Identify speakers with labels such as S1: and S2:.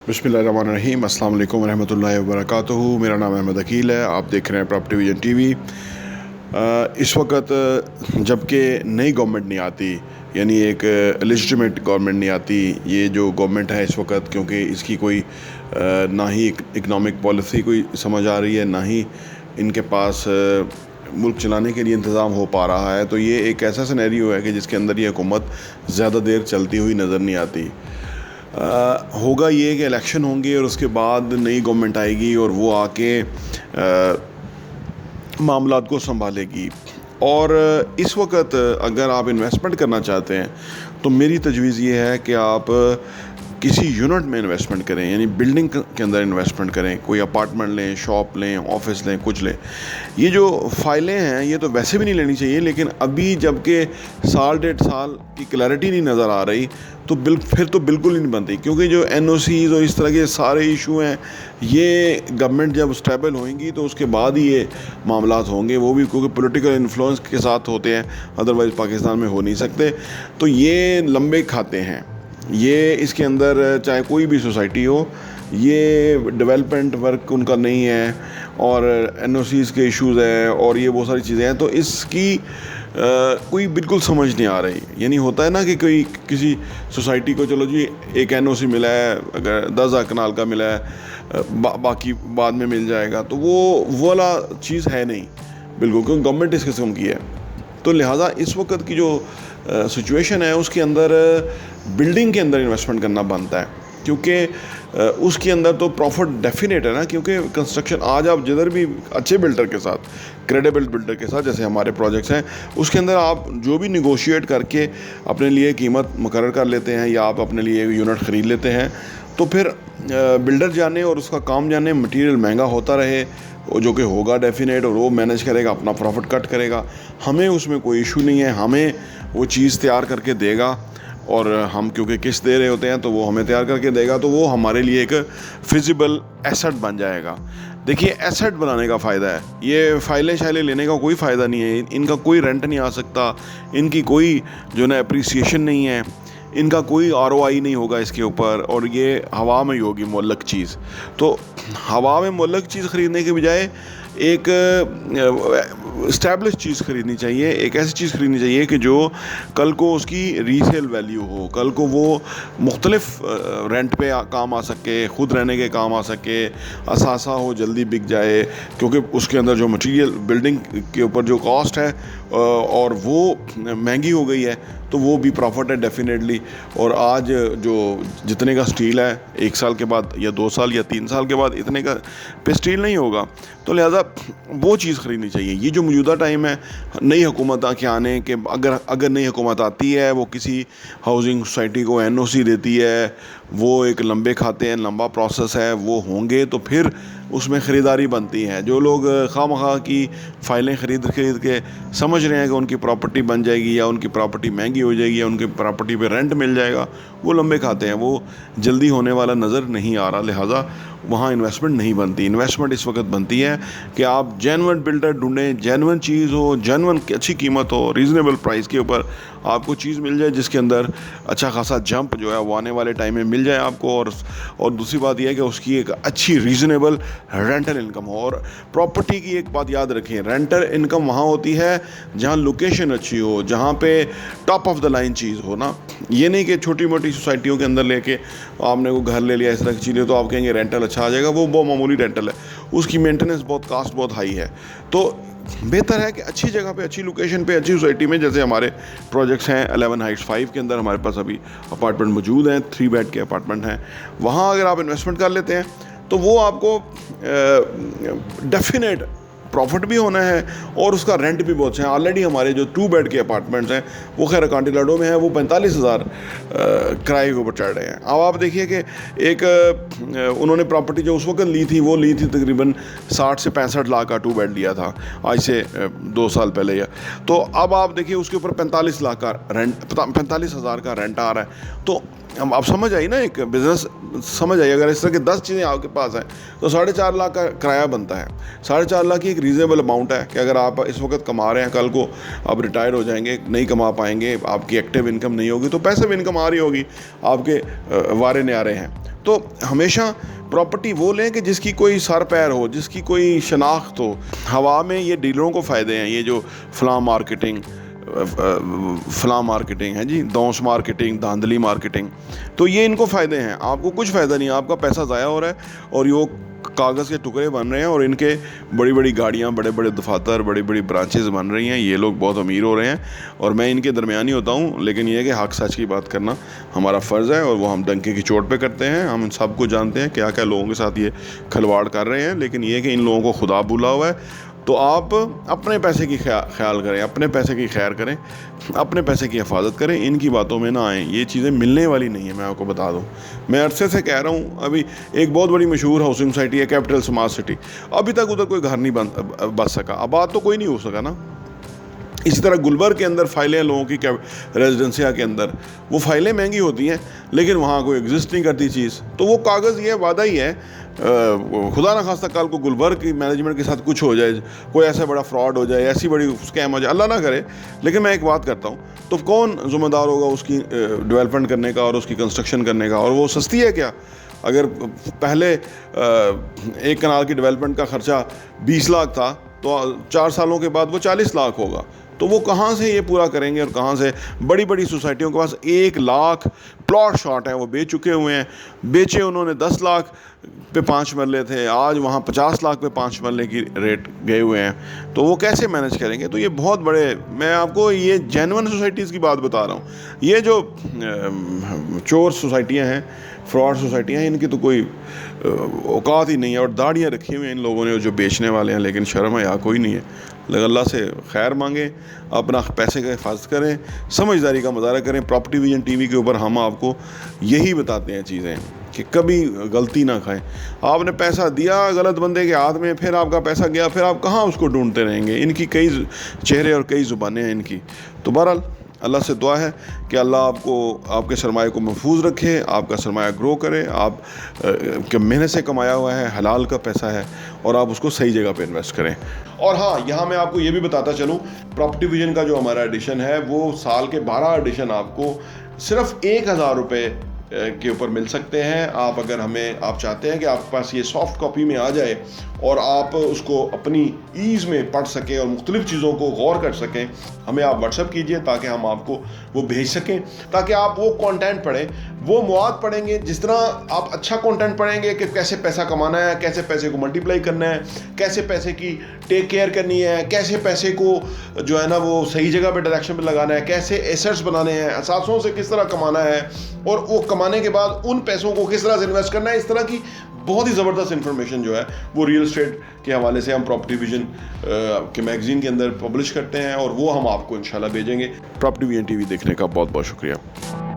S1: बिस्मिल्लाहिर्रहमानिर्रहीम अस्सलाम वालेकुम रहमतुल्लाहि व बरकातुहू। मेरा नाम अहमद अकील है। आप देख रहे हैं प्रॉपर्टी विजन टीवी। इस वक्त जबकि नई गवर्नमेंट नहीं आती, यानी एक लेजिटिमेट गवर्नमेंट नहीं आती, ये जो गवर्नमेंट है इस वक्त, क्योंकि इसकी कोई ना ही इकनॉमिक पॉलिसी कोई समझ आ रही है, ना ही इनके पास मुल्क चलाने के लिए इंतज़ाम हो पा रहा है। तो ये एक ऐसा सिनेरियो है कि जिसके अंदर ये हुकूमत ज़्यादा देर चलती हुई नज़र नहीं आती। होगा ये कि इलेक्शन होंगे और उसके बाद नई गवर्नमेंट आएगी और वो आके मामलात को संभालेगी। और इस वक्त अगर आप इन्वेस्टमेंट करना चाहते हैं तो मेरी तजवीज़ ये है कि आप किसी यूनिट में इन्वेस्टमेंट करें, यानी बिल्डिंग के अंदर इन्वेस्टमेंट करें। कोई अपार्टमेंट लें, शॉप लें, ऑफिस लें, कुछ लें। ये जो फ़ाइलें हैं ये तो वैसे भी नहीं लेनी चाहिए, लेकिन अभी जबकि साल डेढ़ साल की क्लैरिटी नहीं नज़र आ रही तो फिर तो बिल्कुल ही नहीं बनती, क्योंकि जो NOCs और इस तरह के सारे इशू हैं ये गवर्नमेंट जब स्टेबल होएंगी तो उसके बाद ही ये मामलात होंगे, वो भी क्योंकि पॉलिटिकल इन्फ्लुएंस के साथ होते हैं, अदरवाइज़ पाकिस्तान में हो नहीं सकते। तो ये लंबे खाते हैं, ये इसके अंदर चाहे कोई भी सोसाइटी हो, ये डेवलपमेंट वर्क उनका नहीं है और NOCs के इश्यूज़ हैं और ये बहुत सारी चीज़ें हैं। तो इसकी कोई बिल्कुल समझ नहीं आ रही। यानी होता है ना कि कोई किसी सोसाइटी को चलो जी एक NOC मिला है, अगर 10,000 कनाल का मिला है, बाकी बाद में मिल जाएगा, तो वो वाला चीज़ है नहीं बिल्कुल, क्योंकि गवर्नमेंट इस किस्म की है। तो लिहाजा इस वक्त की जो सिचुएशन है उसके अंदर बिल्डिंग के अंदर इन्वेस्टमेंट करना बनता है, क्योंकि उसके अंदर तो प्रॉफिट डेफिनेट है ना। क्योंकि कंस्ट्रक्शन आज आप जिधर भी अच्छे बिल्डर के साथ, क्रेडिबल बिल्डर के साथ, जैसे हमारे प्रोजेक्ट्स हैं, उसके अंदर आप जो भी निगोशिएट करके अपने लिए कीमत मुकर्रर कर लेते हैं या आप अपने लिए यूनिट ख़रीद लेते हैं, तो फिर बिल्डर जाने और उसका काम जाने, मटीरियल महंगा होता रहे, जो कि होगा डेफिनेट, और वो मैनेज करेगा, अपना प्रॉफिट कट करेगा। हमें उसमें कोई इशू नहीं है, हमें वो चीज़ तैयार करके देगा और हम क्योंकि किस्त दे रहे होते हैं तो वो हमें तैयार करके देगा, तो वो हमारे लिए एक फिजिबल एसेट बन जाएगा। देखिए, एसेट बनाने का फ़ायदा है, ये फ़ाइलें शाइलें लेने का कोई फ़ायदा नहीं है। इनका कोई रेंट नहीं आ सकता, इनकी कोई जो ना अप्रिसिएशन नहीं है, इनका कोई ROI नहीं होगा इसके ऊपर, और ये हवा में ही होगी मुअल्लक चीज़। तो हवा में मुअल्लक चीज़ ख़रीदने के बजाय एक इस्टेब्लिश चीज़ ख़रीदनी चाहिए, एक ऐसी चीज़ ख़रीदनी चाहिए कि जो कल को उसकी रीसेल वैल्यू हो, कल को वो मुख्तलिफ रेंट पे काम आ सके, ख़ुद रहने के काम आ सके, असासा हो, जल्दी बिक जाए, क्योंकि उसके अंदर जो मटीरियल बिल्डिंग के ऊपर जो कॉस्ट है और वो महंगी हो गई है, तो वो भी प्रॉफिट है डेफिनेटली। और आज जो जितने का स्टील है 1 साल के बाद या 2 साल या 3 साल के बाद इतने का पे स्टील नहीं होगा, तो लिहाजा वो चीज़ ख़रीदनी चाहिए। ये जो मौजूदा टाइम है नई हुकूमत के आने के, अगर नई हुकूमत आती है, वो किसी हाउसिंग सोसाइटी को NOC देती है, वो एक लंबे खाते हैं, लंबा प्रोसेस है, वो होंगे तो फिर उसमें ख़रीदारी बनती है। जो लोग खामखा की फ़ाइलें ख़रीद के समझ रहे हैं कि उनकी प्रॉपर्टी बन जाएगी या उनकी प्रॉपर्टी महंगी हो जाएगी या उनकी प्रॉपर्टी पे रेंट मिल जाएगा, वो लंबे खाते हैं, वो जल्दी होने वाला नज़र नहीं आ रहा। लिहाजा वहाँ इन्वेस्टमेंट नहीं बनती। इन्वेस्टमेंट इस वक्त बनती है कि आप जेन्युइन बिल्डर ढूंढें, जेन्युइन चीज़ हो, जेन्युइन अच्छी कीमत हो, रीज़नेबल प्राइस के ऊपर आपको चीज़ मिल जाए, जिसके अंदर अच्छा खासा जंप जो है वो आने वाले टाइम में मिल जाए आपको। और दूसरी बात यह है कि उसकी एक अच्छी रीज़नेबल रेंटल इनकम हो। और प्रॉपर्टी की एक बात याद रखें, रेंटल इनकम वहाँ होती है जहाँ लोकेशन अच्छी हो, जहाँ पे टॉप ऑफ द लाइन चीज़ हो ना। ये नहीं कि छोटी मोटी सोसाइटियों के अंदर लेके आपने वो घर ले लिया, इस तरह की चीज़ें, तो आप कहेंगे रेंटल अच्छा आ जाएगा, वो बहुत मामूली रेंटल है, उसकी मेंटेनेंस बहुत कॉस्ट बहुत हाई है। तो बेहतर है कि अच्छी जगह पे, अच्छी लोकेशन पे, अच्छी सोसाइटी में, जैसे हमारे प्रोजेक्ट्स हैं 11 हाइट्स 5 के अंदर हमारे पास अभी अपार्टमेंट मौजूद हैं, 3 बेड के अपार्टमेंट हैं। वहाँ अगर आप इन्वेस्टमेंट कर लेते हैं तो वो आपको डेफिनेट प्रॉफिट भी होना है और उसका रेंट भी बहुत है। ऑलरेडी हमारे जो 2 बेड के अपार्टमेंट्स हैं वो खैर कांटी लाडो में है, वो 45,000 किराए के ऊपर चढ़ रहे हैं। अब आप देखिए कि एक उन्होंने प्रॉपर्टी जो उस वक्त ली थी, वो ली थी तकरीबन 60 से 65 लाख का 2 बेड लिया था, आज से 2 साल पहले या। तो अब आप देखिए उसके ऊपर 45 लाख का रेंट, 45,000 का रेंट आ रहा है। तो हम आप समझ आई ना, एक बिज़नेस समझ आई। अगर इस तरह की 10 चीज़ें आपके पास हैं तो 4.5 लाख का किराया बनता है। 4.5 लाख की एक रीज़नेबल अमाउंट है कि अगर आप इस वक्त कमा रहे हैं, कल को आप रिटायर हो जाएंगे, नहीं कमा पाएंगे, आपकी एक्टिव इनकम नहीं होगी, तो पैसिव इनकम आ रही होगी, आपके वारे न्यारे हैं। तो हमेशा प्रॉपर्टी वो लें कि जिसकी कोई सर पैर हो, जिसकी कोई शनाख्त हो। हवा में ये डीलरों को फ़ायदे हैं, ये जो फ़लाँ मार्केटिंग है जी, दौंस मार्केटिंग, धांधली मार्केटिंग, तो ये इनको फ़ायदे हैं। आपको कुछ फ़ायदा नहीं है, आपका पैसा ज़ाया हो रहा है और ये कागज़ के टुकड़े बन रहे हैं और इनके बड़ी बड़ी गाड़ियाँ, बड़े बड़े दफातर, बड़ी बड़ी ब्रांचेज़ बन रही हैं। ये लोग बहुत अमीर हो रहे हैं और मैं इनके दरमियानी होता हूँ। लेकिन ये है कि हक़ सच की बात करना हमारा फ़र्ज़ है और वो हम डंके की चोट पे करते हैं। हम सब कुछ जानते हैं क्या क्या लोगों के साथ ये खिलवाड़ कर रहे हैं। लेकिन ये है कि इन लोगों को खुदा भूला हुआ है। तो आप अपने पैसे की ख्याल करें, अपने पैसे की खैर करें, अपने पैसे की हिफाजत करें, इनकी बातों में ना आएँ। ये चीज़ें मिलने वाली नहीं है, मैं आपको बता दूं। मैं अरसे से कह रहा हूँ, अभी एक बहुत बड़ी मशहूर हाउसिंग सोसाइटी है कैपिटल स्मार्ट सिटी, अभी तक उधर कोई घर नहीं बस सका, आबाद तो कोई नहीं हो सका ना। इसी तरह गुलबर्ग के अंदर फाइलें हैं लोगों की रेजिडेंसिया के अंदर, वो फाइलें महंगी होती हैं लेकिन वहाँ कोई एग्जिस्ट नहीं करती चीज़। तो वो कागज़ ये वादा ही है, खुदा ना खास्ता कल को गुलबर्ग की मैनेजमेंट के साथ कुछ हो जाए, कोई ऐसा बड़ा फ्रॉड हो जाए, ऐसी बड़ी स्कैम हो जाए, अल्लाह ना करे। लेकिन मैं एक बात करता हूँ, तो कौन ज़िम्मेदार होगा उसकी डेवलपमेंट करने का और उसकी कंस्ट्रक्शन करने का? और वो सस्ती है क्या? अगर पहले एक कनाल की डेवलपमेंट का ख़र्चा 20 लाख था तो 4 सालों के बाद वो 40 लाख होगा। तो वो कहाँ से ये पूरा करेंगे? और कहाँ से? बड़ी बड़ी सोसाइटियों के पास 1 लाख प्लॉट शॉट हैं, वो बेच चुके हुए हैं। बेचे उन्होंने 10 लाख पे 5 मरले थे, आज वहाँ 50 लाख पे 5 मरले की रेट गए हुए हैं। तो वो कैसे मैनेज करेंगे? तो ये बहुत बड़े, मैं आपको ये जेन्युइन सोसाइटीज़ की बात बता रहा हूँ। ये जो चोर सोसाइटियाँ हैं, फ्रॉड सोसाइटियाँ हैं, इनकी तो कोई औकात ही नहीं है। और दाढ़ियाँ रखी हुई हैं इन लोगों ने जो बेचने वाले हैं, लेकिन शर्म है यहाँ कोई नहीं है। लेकिन अल्लाह से खैर मांगें, अपना पैसे का हिफाजत करें, समझदारी का मुजाहरा करें। प्रॉपर्टी विजन टीवी के ऊपर हम आपको यही बताते हैं चीज़ें कि कभी गलती ना खाएं। आपने पैसा दिया गलत बंदे के हाथ में, फिर आपका पैसा गया, फिर आप कहाँ उसको ढूंढते रहेंगे? इनकी कई चेहरे और कई ज़ुबानें हैं इनकी। तो बहरहाल अल्लाह से दुआ है कि अल्लाह आपको, आपके सरमाए को महफूज रखे, आपका सरमाया ग्रो करे, आप के मेहनत से कमाया हुआ है, हलाल का पैसा है, और आप उसको सही जगह पे इन्वेस्ट करें। और हाँ, यहाँ मैं आपको ये भी बताता चलूँ, प्रॉपर्टी विजन का जो हमारा एडिशन है वो साल के 12 एडिशन आपको सिर्फ 1000 रुपये के ऊपर मिल सकते हैं। आप अगर आप चाहते हैं कि आपके पास ये सॉफ्ट कॉपी में आ जाए और आप उसको अपनी ईज़ में पढ़ सकें और मुख्तलिफ़ चीज़ों को गौर कर सकें, हमें आप व्हाट्सएप कीजिए ताकि हम आपको वो भेज सकें, ताकि आप वो कंटेंट पढ़ें, वो मवाद पढ़ेंगे। जिस तरह आप अच्छा कंटेंट पढ़ेंगे कि कैसे पैसा कमाना है, कैसे पैसे को मल्टीप्लाई करना है, कैसे पैसे की टेक केयर करनी है, कैसे पैसे को जो है ना वो सही जगह पे डायरेक्शन पे लगाना है, कैसे एसेट्स बनाने हैं, असासों से किस तरह कमाना है, और वो कमाने के बाद उन पैसों को किस तरह से इन्वेस्ट करना है, इस तरह की बहुत ही ज़बरदस्त इन्फॉर्मेशन जो है वो रियल एस्टेट के हवाले से हम प्रॉपर्टी विजन के मैगज़ीन के अंदर पब्लिश करते हैं, और वो हम आपको इंशाल्लाह भेजेंगे। प्रॉपर्टी विजन टीवी देखने का बहुत बहुत शुक्रिया।